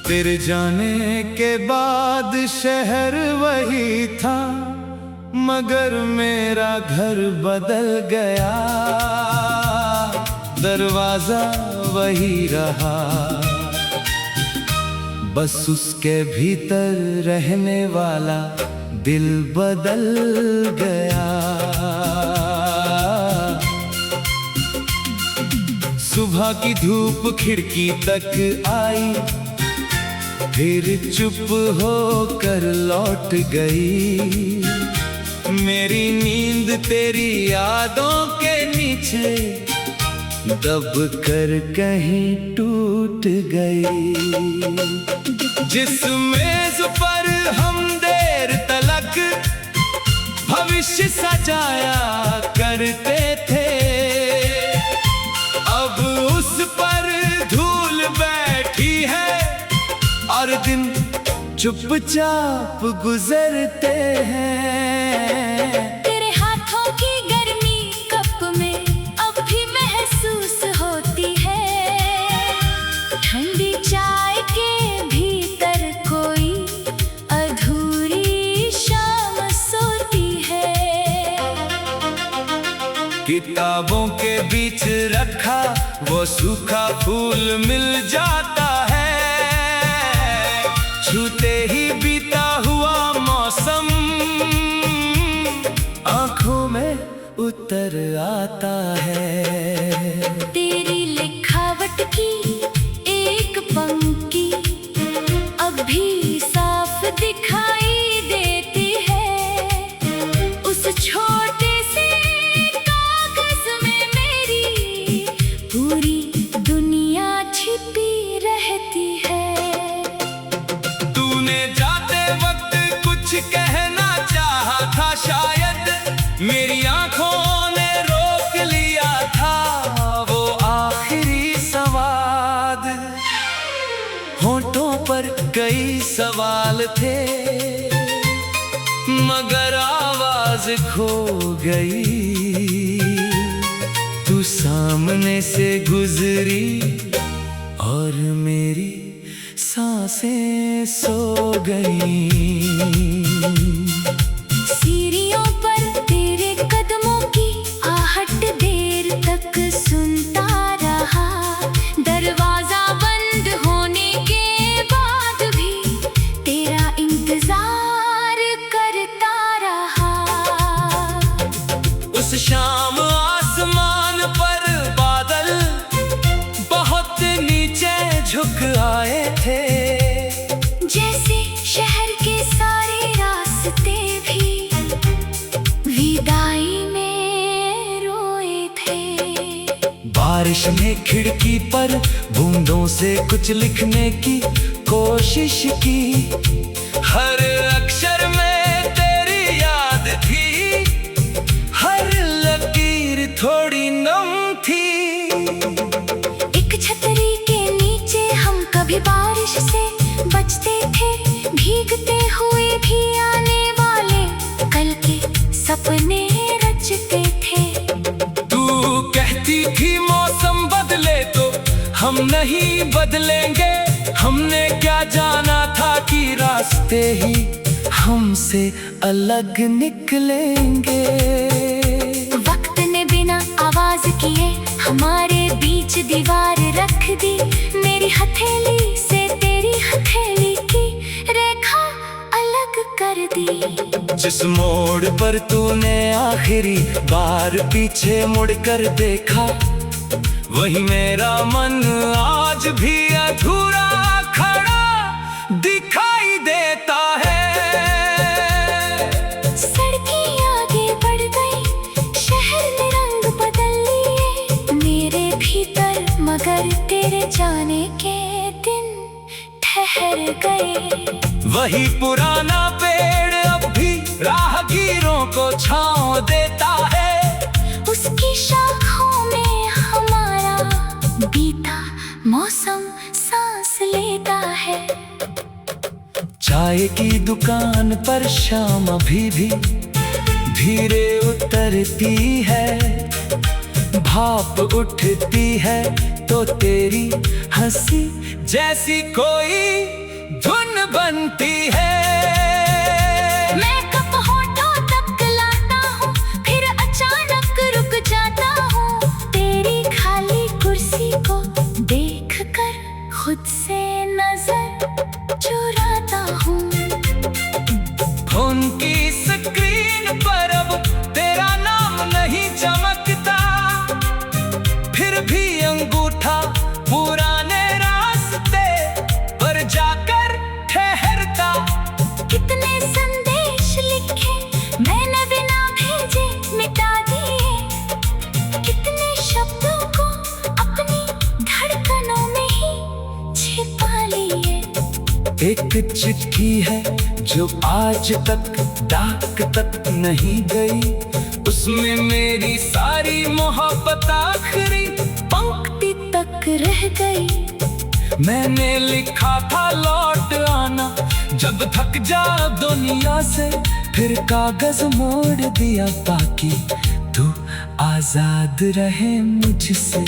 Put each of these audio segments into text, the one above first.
तेरे जाने के बाद शहर वही था, मगर मेरा घर बदल गया। दरवाजा वही रहा, बस उसके भीतर रहने वाला दिल बदल गया। सुबह की धूप खिड़की तक आई, फिर चुप होकर लौट गई। मेरी नींद तेरी यादों के नीचे दब कर कहीं टूट गई। जिस मेज पर हम देर तलक भविष्य सजाया करते थे, अब उस पर धूल बैठी है और दिन चुपचाप गुजरते हैं। तेरे हाथों की गर्मी कप में अब भी महसूस होती है। ठंडी चाय के भीतर कोई अधूरी शाम सोती है। किताबों के बीच रखा वो सूखा फूल मिल जाता है। छूते ही बीता हुआ मौसम आंखों में उतर आता है। तेरी लिखावट की एक पंक्ति अब भी साफ दिखाई देती है। उस छोटे से कागज में मेरी पूरी दुनिया छिपी रहती है। कहना चाहा था शायद, मेरी आंखों ने रोक लिया था वो आखिरी सवाल। होठों पर कई सवाल थे, मगर आवाज खो गई। तू सामने से गुजरी और मेरी सांसें सो गई। सीढ़ियों पर तेरे कदमों की आहट देर तक सुनता रहा। दरवाजा बंद होने के बाद भी तेरा इंतजार करता रहा। उस शाम आसमान पर बादल बहुत नीचे झुक आए थे। जैसे शहर के सारे रास्ते भी विदाई में रोए थे। बारिश ने खिड़की पर बूंदों से कुछ लिखने की कोशिश की। हर अक्षर में तेरी याद थी, हर लकीर थोड़ी नम थी। एक छतरी के नीचे हम कभी बारिश से बचते थे, भीगते हुए भी आने वाले कल के सपने रचते थे। तू कहती थी मौसम बदले तो हम नहीं बदलेंगे। हमने क्या जाना था कि रास्ते ही हमसे अलग निकलेंगे। वक्त ने बिना आवाज किए हमारे बीच दीवार रख दी। मेरी हथेली से तेरी हथेली की रेखा अलग कर दी। जिस मोड़ पर तूने आखिरी बार पीछे मुड़कर देखा, वही मेरा मन आज भी अधूरा खड़ा दिखाई देता है। सड़कें आगे बढ़ गई, शहर ने रंग बदल लिए मेरे भीतर, मगर तेरे जाने के दिन ठहर गए। वही पुराना पेड़ अब भी राहगीरों को छांव देता है। उसकी शाखों में हमारा बीता मौसम सांस लेता है। चाय की दुकान पर शाम अभी भी धीरे उतरती है। भाप उठती है तो तेरी हंसी जैसी कोई धुन बनती है। मैं कप होठों तक लाता हूँ, फिर अचानक रुक जाता हूँ। तेरी खाली कुर्सी को देख कर खुद से नजर चुराता हूँ। फोन की स्क्रीन पर अब तेरा नाम नहीं चमकता, फिर भी अंगूठा पुराने रास्ते पर जाकर ठहरता। कितने संदेश लिखे मैंने बिना भेजे मिटा दिए, कितने शब्दों को अपनी धड़कनों में ही छिपा लिए। एक चिट्ठी है जो आज तक डाक तक नहीं गई, उसमें मेरी सारी मोहब्बत आखिरी पंक्ति तक रह गई। मैंने लिखा था लौट आना जब थक जा दुनिया से, फिर कागज मोड़ दिया ताकि तू आजाद रहे मुझसे।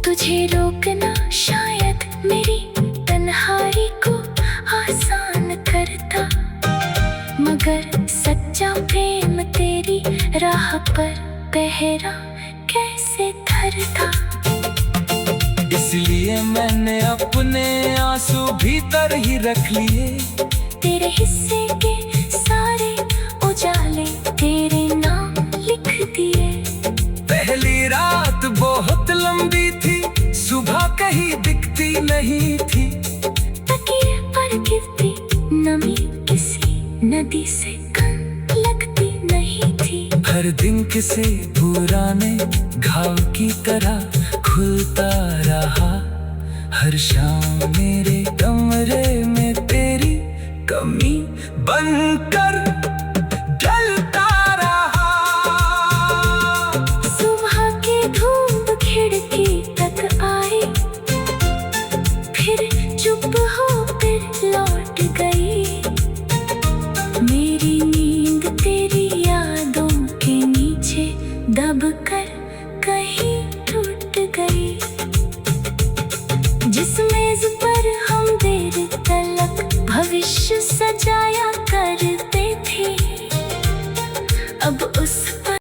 तुझे रोकना शायद मेरी तन्हाई को आसान करता, मगर सच्चा प्रेम तेरी राह पर पहरा कैसे धरता। इसलिए मैंने अपने आंसू भीतर ही रख लिए। तेरे हिस्से के सारे उजाले तेरे नाम लिख दिए। पहली रात बहुत लंबी थी, सुबह कहीं दिखती नहीं थी। तकिए पर गिरती नमी किसी नदी से कम लगती नहीं थी। हर दिन किसी पुराने घाव की तरह खुलता रहा, हर शाम मेरे कमरे में तेरी कमी बनकर ढलता रहा। सुबह की धूप खिड़की तक आई, फिर चुप होकर लौट गई। मेरी नींद तेरी यादों के नीचे दबकर कहीं टूट गई। जिस मेज पर हम देर तलक भविष्य सजाया करते थे, अब उस पर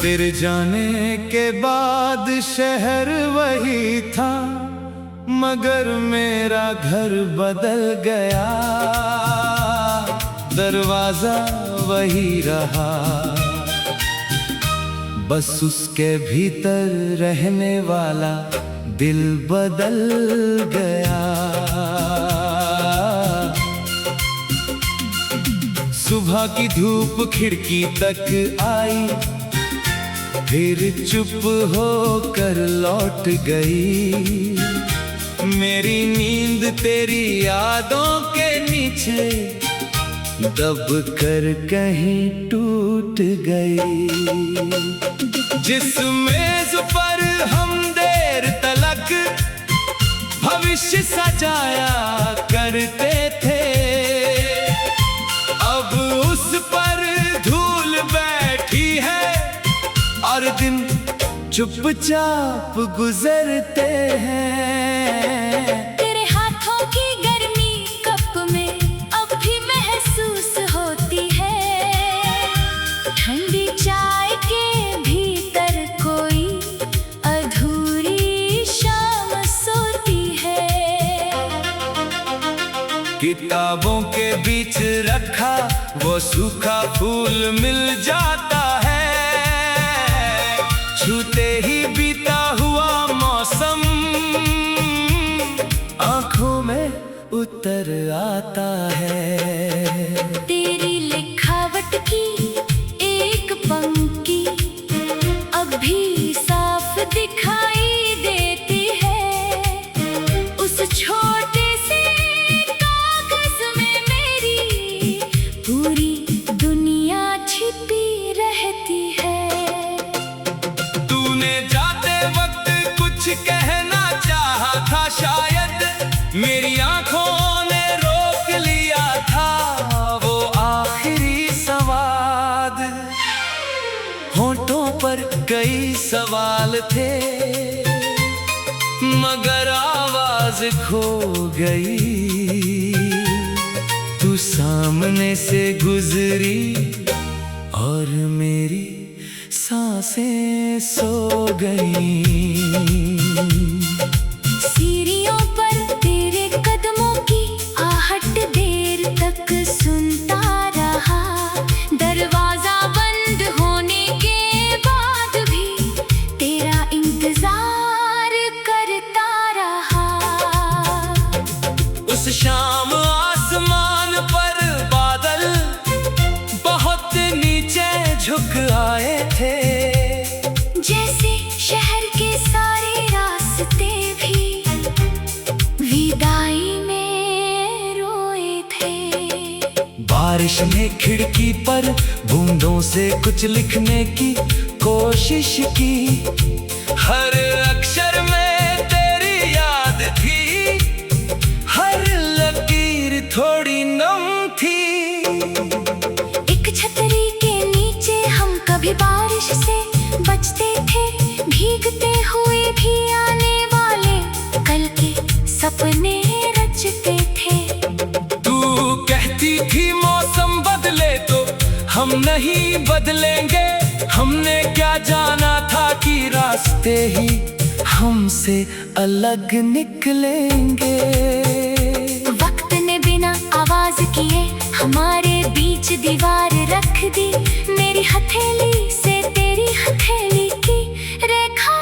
तेरे जाने के बाद शहर वही था, मगर मेरा घर बदल गया। दरवाजा वही रहा, बस उसके भीतर रहने वाला दिल बदल गया। सुबह की धूप खिड़की तक आई, फिर चुप होकर लौट गई। मेरी नींद तेरी यादों के नीचे दब कर कहीं टूट गई। जिस मेज पर हम देर तलक भविष्य सजाया करते थे, अब उस पर धूल बैठी है और दिन चुपचाप गुजरते हैं। तेरे हाथों की गर्मी कप में अब भी महसूस होती है। ठंडी चाय के भीतर कोई अधूरी शाम सोती है। किताबों के बीच रखा वो सूखा फूल मिल जाता है, छूते ही बीता हुआ मौसम आंखों में उतर आता है। तेरी लिखावट की एक पंक्ति अब भी साफ दिखाई देती है। उस छोटे से कागज में मेरी आवाज खो गई। तू सामने से गुजरी और मेरी सांसें सो गई। सीढ़ियों पर तेरे कदमों की आहट देर तक सुनता रहा। दरवाजा बंद होने के बाद भी तेरा इंतजार करता रहा। उस शाम आसमान पर बादल बहुत नीचे झुक आए थे। जैसे शहर के सारे रास्ते भी विदाई में रोए थे। बारिश ने खिड़की पर बूंदों से कुछ लिखने की कोशिश की। हर अक्षर में तेरी याद थी, हर लकीर थोड़ी नम थी। एक छतरी के नीचे हम कभी बारिश से बचते थे, भीगते हुए भी आने वाले कल के सपने रचते थे। तू कहती थी मौसम बदले तो हम नहीं बदलेंगे। हमने क्या जाना था कि रास्ते ही हमसे अलग निकलेंगे। वक्त ने बिना आवाज किए हमारे बीच दीवार रख दी। मेरी हथेली से तेरी हथेली की रेखा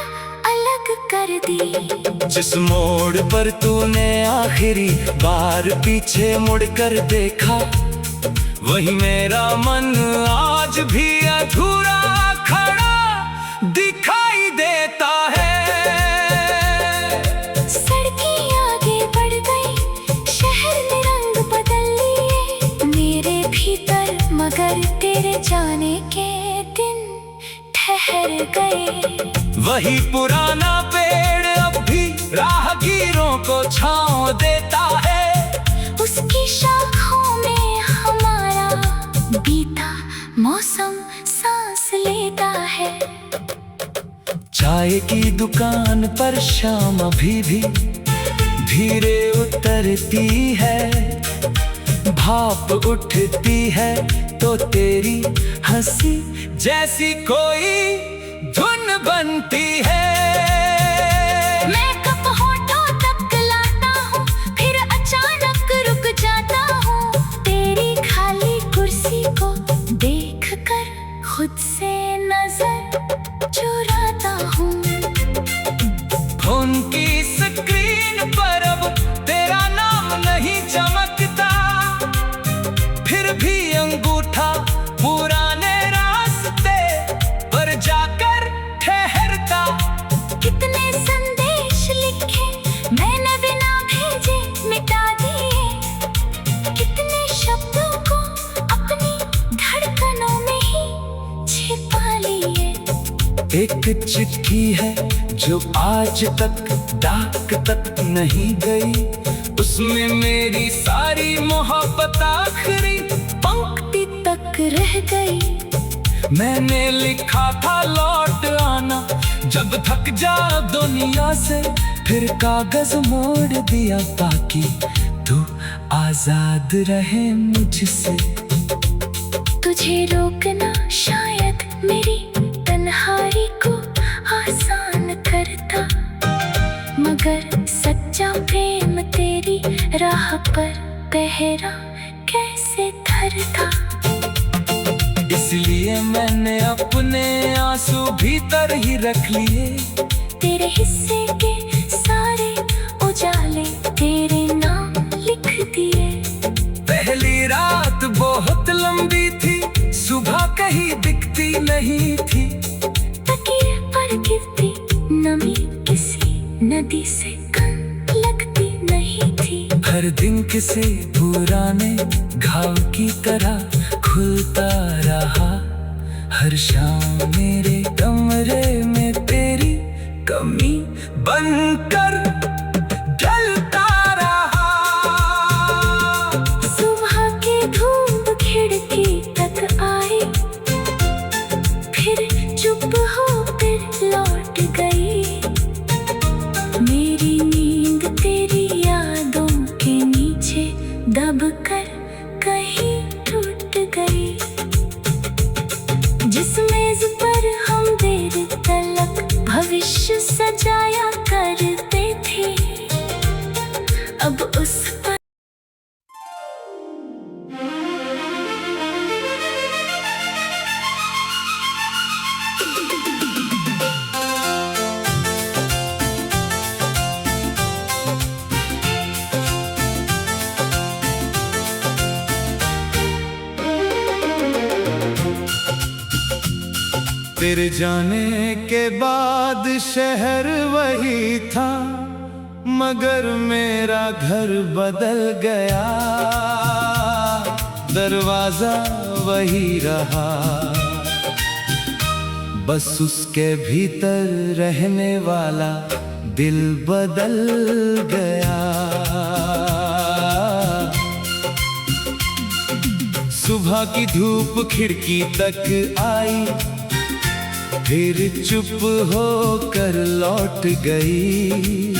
अलग कर दी। जिस मोड़ पर तूने आखिरी बार पीछे मुड़कर देखा, वही मेरा मन आज भी अधूरा खड़ा दिखाई देता है। सड़कें आगे बढ़ गई, शहर ने रंग बदल लिए मेरे भीतर, मगर तेरे जाने के दिन ठहर गए। वही पुराना पेड़ अब भी राहगीरों को छांव देता है। उसकी शाखों में हमारा बीता मौसम सांस लेता है। चाय की दुकान पर शाम अभी भी धीरे उतरती है। भाप उठती है तो तेरी हंसी जैसी कोई धुन बनती है। मैं कप होठों तक लाता हूँ, फिर अचानक रुक जाता हूँ। तेरी खाली कुर्सी को देखकर खुद से नजर चुराता हूँ। फोन की स्क्रीन पर अब तेरा नाम नहीं चमकता, फिर भी अंगूठा पुराने रास्ते पर जाकर ठहरता। कितने संदेश लिखे मैंने बिना भेजे मिटा दिए। कितने शब्दों को अपनी धड़कनों में ही छिपा लिए। एक चिट्ठी है जो आज तक डाक तक नहीं गई। उसमें मेरी सारी मोहब्बत आखिरी पंक्ति तक रह गई। मैंने लिखा था लौट आना, जब थक जा दुनिया से। फिर कागज मोड़ दिया ताकि तू आजाद रहे मुझसे। तुझे रोकना शायद मेरी तन्हाई को आसान करता, मगर सच्चा प्रेम तेरी राह पर पहरा कैसे धरता। इसलिए मैंने अपने आंसू भीतर ही रख लिए। तेरे हिस्से के सारे उजाले तेरे नाम लिख दिए। पहली रात बहुत लंबी थी, सुबह कहीं दिखती नहीं थी। तकिए पर गिरती नमी किसी नदी से कम लगती नहीं थी। हर दिन किसी पुराने घाव की तरह खुलता रहा। हर शाम मेरे कमरे में तेरी कमी बनकर ढलता रहा। सुबह के धूप खिड़की तक आई, फिर चुप होकर लौट गई। मेरी नींद तेरी कर कहीं टूट गई। जिस मेज पर हम देर तलक भविष्य सजाया करते थे, अब उस पर तेरे जाने के बाद शहर वही था, मगर मेरा घर बदल गया। दरवाजा वही रहा, बस उसके भीतर रहने वाला दिल बदल गया। सुबह की धूप खिड़की तक आई, फिर चुप होकर लौट गई।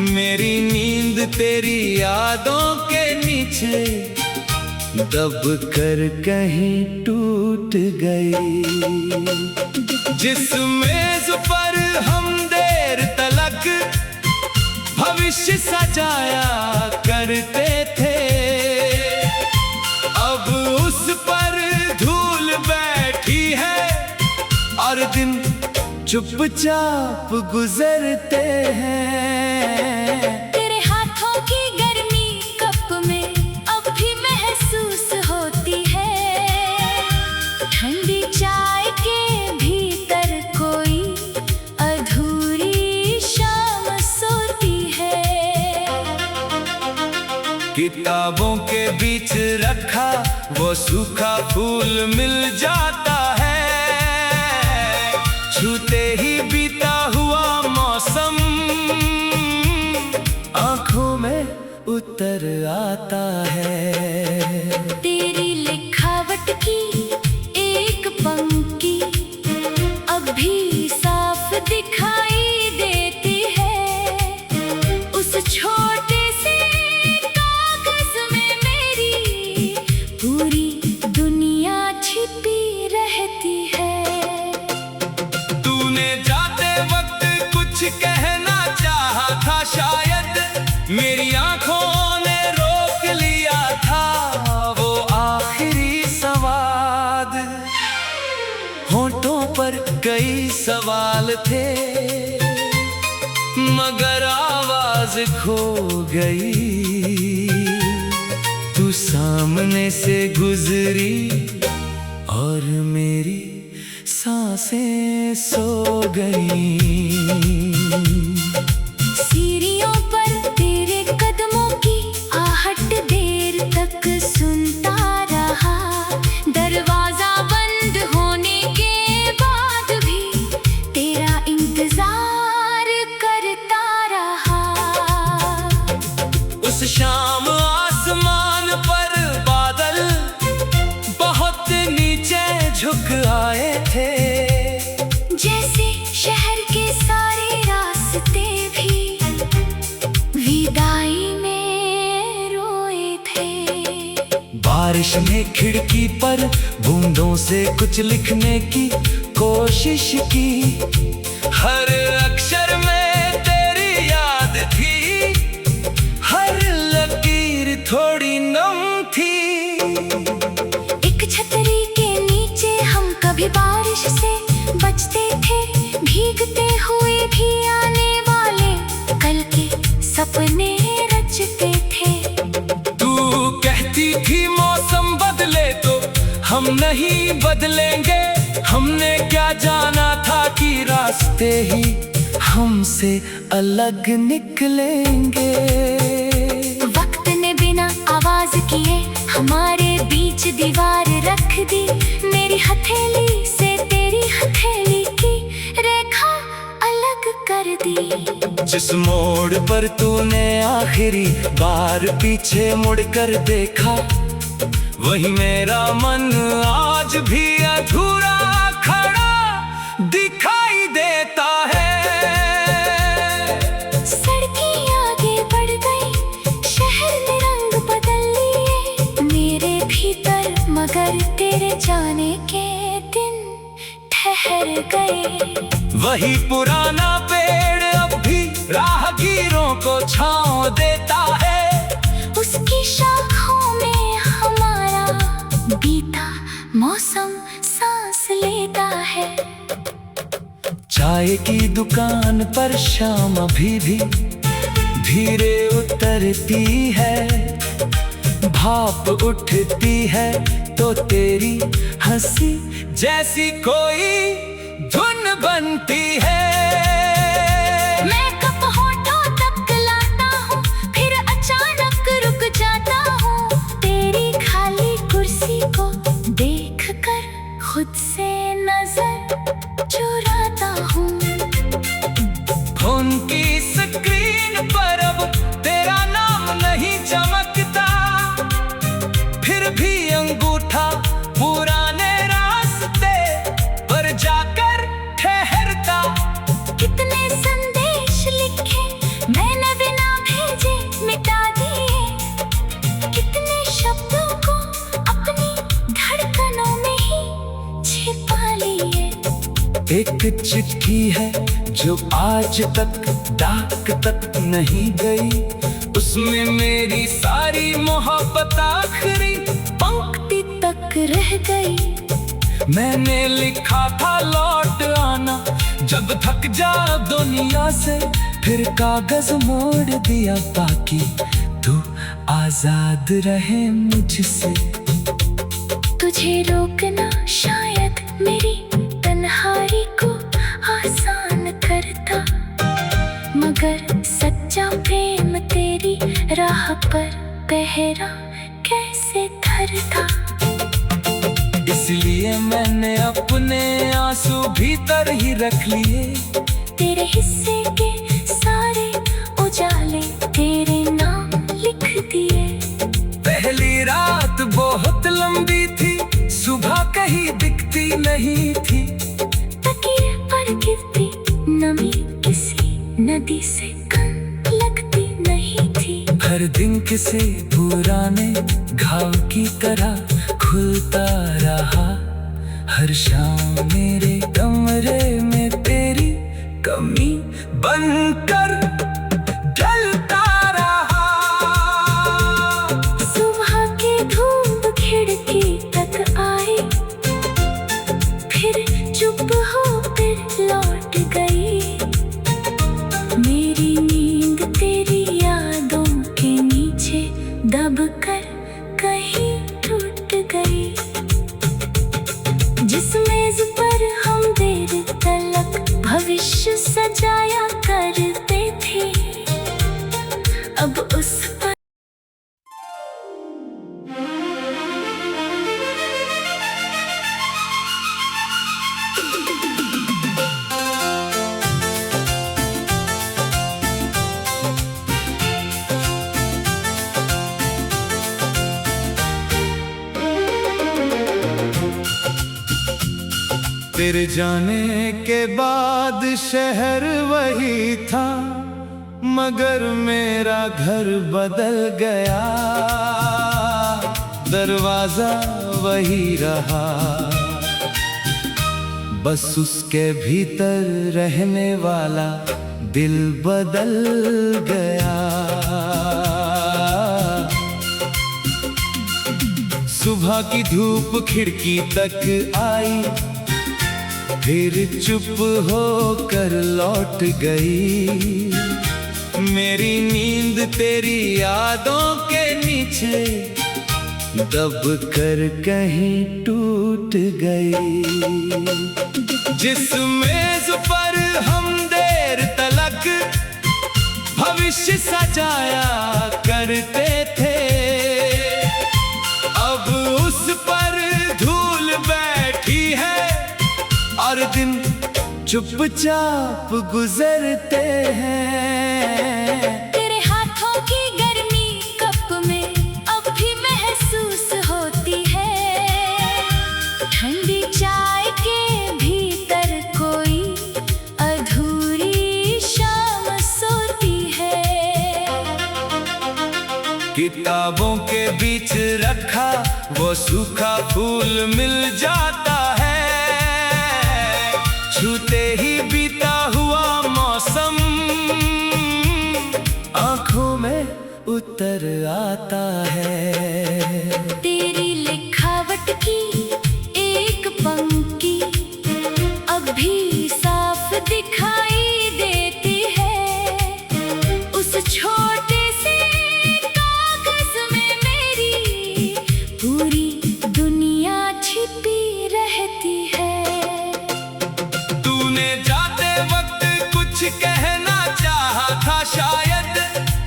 मेरी नींद तेरी यादों के नीचे दब कर कहीं टूट गई। जिस मेज पर हम देर तलक भविष्य सजाया करते थे, अब उस पर धूल बैठी है और दिन चुपचाप गुजरते हैं। तेरे हाथों की गर्मी कप में अब भी महसूस होती है। ठंडी चाय के भीतर कोई अधूरी शाम सोती है। किताबों के बीच रखा वो सूखा फूल मिल जाता है, छूते ही बीता हुआ मौसम आंखों में उतर आता है। तेरी लिखावट की एक पंक्ति अब भी साफ दिखाई देती है। उस छोटे से कागज में मेरी पूरी दुनिया छिपी रहती है। कहना चाहा था शायद, मेरी आंखों ने रोक लिया था वो आखिरी सवाल। होठों पर कई सवाल थे, मगर आवाज खो गई। तू सामने से गुजरी और मेरी सांसें सो गई। सीढ़ियों पर तेरे कदमों की आहट देर तक सुनता रहा। दरवाजा बंद होने के बाद भी तेरा इंतजार करता रहा। उस शाम आसमान पर बादल बहुत नीचे झुक आए थे, जैसे शहर के सारे रास्ते भी विदाई में रोए थे। बारिश ने खिड़की पर बूंदों से कुछ लिखने की कोशिश की। हर अक्षर में तेरी याद थी, हर लकीर थोड़ी नम थी। एक छतरी के नीचे हम कभी बारिश से बचते थे, भीगते हुए भी आने वाले कल के सपने रचते थे। तू कहती थी मौसम बदले तो हम नहीं बदलेंगे। हमने क्या जाना था कि रास्ते ही हमसे अलग निकलेंगे। वक्त ने बिना आवाज किए हमारे बीच दीवार रख दी। मेरी हथेली से तेरी हथेली की रेखा अलग कर दी। जिस मोड़ पर तूने आखिरी बार पीछे मुड़कर देखा, वही मेरा मन आज भी अधूरा खड़ा दिखाई देता है। सड़कें आगे बढ़ गई, शहर ने रंग बदल लिए। मगर तेरे जाने के दिन ठहर गए। वही पुराना पेड़ अब भी राहगीरों को छांव देता है, उसकी शाखों में हमारा बीता मौसम सांस लेता है। चाय की दुकान पर शाम अभी भी धीरे उतरती है, भाप उठती है तो तेरी हंसी जैसी कोई धुन बनती है। मैं कप होठों तक लाता हूँ, फिर अचानक रुक जाता हूँ, तेरी खाली कुर्सी को देखकर खुद से नजर चुराता हूँ। फोन की स्क्रीन पर अब तेरा नाम नहीं चमकता, फिर भी अंगूठा पुराने रास्ते पर जाकर ठहरता। कितने संदेश लिखे मैंने बिना भेजे मिटा दिए, कितने शब्दों को अपनी धड़कनों में ही छिपा लिए। एक चिट्ठी है जो आज तक डाक तक नहीं गई, उसमें मेरी सारी मोहब्बत आखिरी पंक्ति तक रह गई। मैंने लिखा था लौट आना, जब थक जा दुनिया से, फिर कागज मोड़ दिया ताकि तू आजाद रहे मुझसे। तुझे रोकना शायद मेरी तन्हाई को आसान करता, मगर सच्चा प्रेम तेरी राह पर पहरा कैसे धरता। इसलिए मैंने अपने आंसू भीतर ही रख लिए, तेरे हिस्से के सारे उजाले तेरे नाम लिख दिए। पहली रात बहुत लंबी थी, सुबह कहीं दिखती नहीं थी, तकिए पर गिरती नमी किसी नदी से कम लगती नहीं थी। हर दिन किसी पुराने घाव की तरह खुलता रहा, हर शाम मेरे कमरे में तेरी कमी बनकर ढलता रहा। सुबह की धूप खिड़की तक आई, फिर चुप होकर लौट गई। मेरी नींद तेरी यादों के नीचे दबकर कहीं टूट गई। जिस मेज पर हम देर तलक भविष्य सजाया करते थे, अब उस पर तेरे जाने के बाद शहर वही था, मगर मेरा घर बदल गया। दरवाजा वही रहा, बस उसके भीतर रहने वाला दिल बदल गया। सुबह की धूप खिड़की तक आई, फिर चुप होकर लौट गई। मेरी नींद तेरी यादों के नीचे दब कर कहीं टूट गई। जिस मेज पर हम देर तलक भविष्य सजाया करते थे, अब उस पर धूल बैठी है और दिन चुपचाप गुजरते हैं। तेरे हाथों की गर्मी कप में अब भी महसूस होती है। ठंडी चाय के भीतर कोई अधूरी शाम सोती है। किताबों के बीच रखा वो सूखा फूल मिल जाता है। छूते ही बीता हुआ मौसम आंखों में उतर आता है। तेरी लिखावट की एक पंक्ति अब भी साफ दिखाई देती है। उस छोटे से कागज में मेरी पूरी दुनिया छिपी रहती है। तूने जाते वक्त कुछ कहना चाहा था, शायद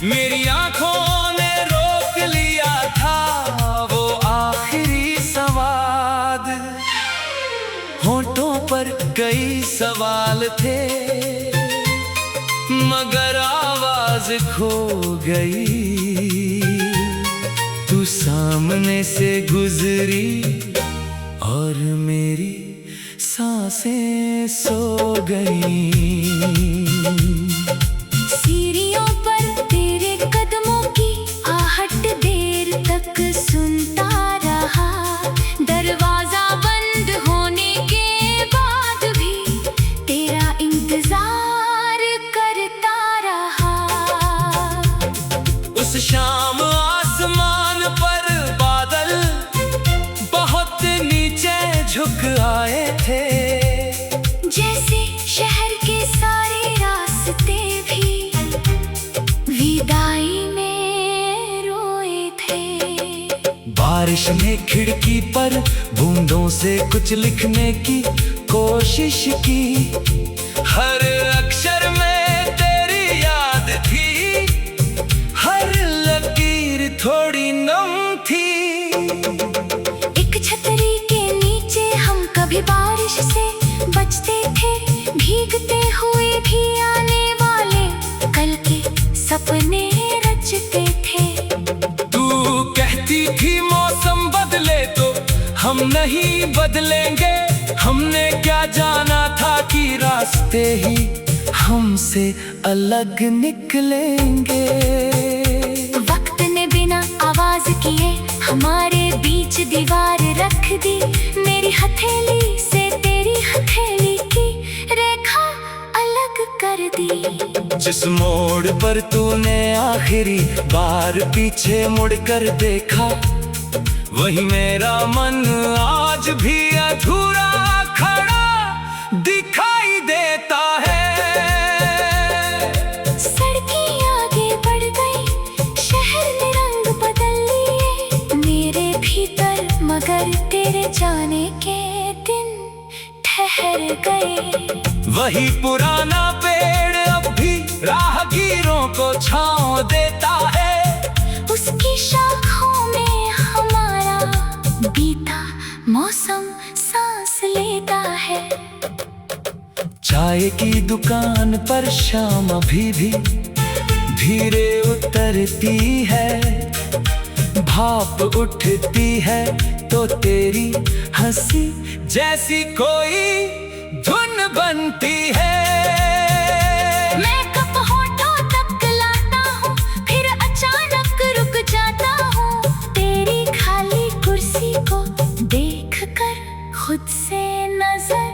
मेरी आंखों ने रोक लिया था वो आखिरी सवाल। होठों पर कई सवाल थे मगर आवाज खो गई। तू सामने से गुजरी और मेरी सांसें सो गई। सीढ़ियों पर तेरे कदमों की आहट देर तक सुनता रहा। दरवाजा बंद होने के बाद भी तेरा इंतजार करता रहा। उस शाम आसमान पर बादल बहुत नीचे झुक आए थे। जैसे शहर के सारे रास्ते भी विदाई में रोए थे। बारिश ने खिड़की पर बूंदों से कुछ लिखने की कोशिश की। हर अक्षर में तेरी याद थी, हर लकीर थोड़ी नम थी। एक छतरी के नीचे हम कभी बारिश से बचते थे, भीगते हुए भी आने वाले कल के सपने रचते थे। तू कहती थी मौसम बदले तो हम नहीं बदलेंगे। हमने क्या जाना था कि रास्ते ही हमसे अलग निकलेंगे। वक्त ने बिना आवाज किए हमारे बीच दीवार रख दी। मेरी हथेली से तेरी हथेली की रेखा अलग कर दी। जिस मोड़ पर तूने आखिरी बार पीछे मुड़कर देखा, वही मेरा मन आज भी अधूरा खड़ा दिखाई देता है। सड़कें आगे बढ़ गई, शहर ने रंग बदल लिए मेरे भीतर, मगर तेरे जाने के दिन ठहर गए। वही पुराना पेड़ अब भी राहगीरों को छांव देता है। उसकी शाखों में हमारा बीता मौसम सांस लेता है। चाय की दुकान पर शाम अभी भी धीरे उतरती है। भाप उठती है तो तेरी हंसी जैसी कोई धुन बनती है। मैं कप होठों तक लाता हूँ, फिर अचानक रुक जाता हूँ। तेरी खाली कुर्सी को देखकर खुद से नजर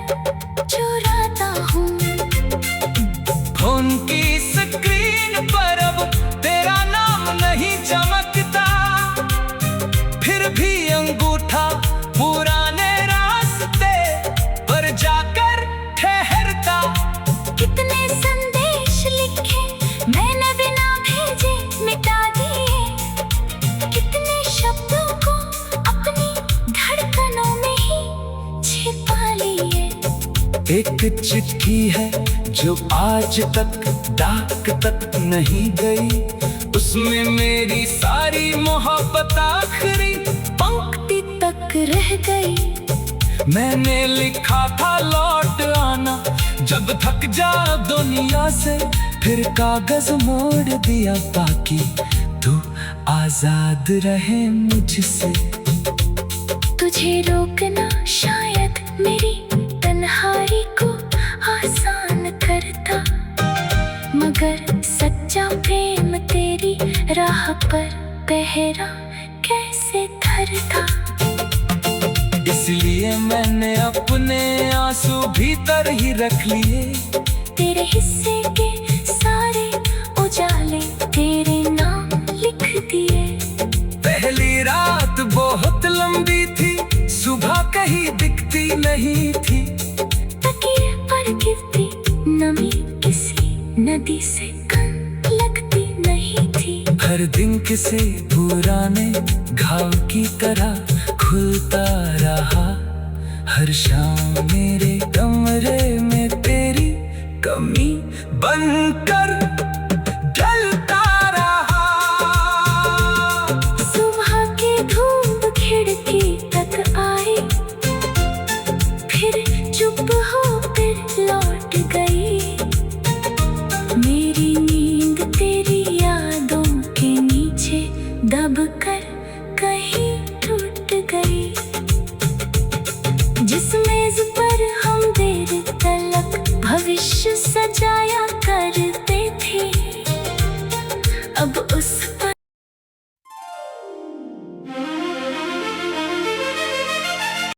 चुराता हूँ। फोन की स्क्रीन पर अब तेरा नाम नहीं चमकता, फिर भी अंगूठा पुराने रास्ते पर जाकर ठहरता। कितने संदेश लिखे मैंने बिना भेजे मिटा दिए। कितने शब्दों को अपनी धड़कनों में ही छिपा लिए। एक चिट्ठी है जो आज तक डाक तक नहीं गई। उसमें मेरी सारी मोहब्बत आखिरी पंक्ति तक रह गई। मैंने लिखा था लौट आना, जब थक जा दुनिया से फिर कागज मोड़ दिया ताकि तू आजाद रहे मुझसे। तुझे रोकना शायद मेरी तन्हाई को आसान करता, मगर सच्चा प्रेम तेरी राह पर पहरा भरता। इसलिए मैंने अपने आंसू भीतर ही रख लिए। तेरे हिस्से के सारे उजाले तेरे नाम लिख दिए। पहली रात बहुत लंबी थी, सुबह कहीं दिखती नहीं थी। तकिए पर गिरती नमी किसी नदी से कम लगती नहीं थी। हर दिन किसी पुराने घाव की तरह खुलता रहा। हर शाम मेरे कमरे में तेरी कमी बनकर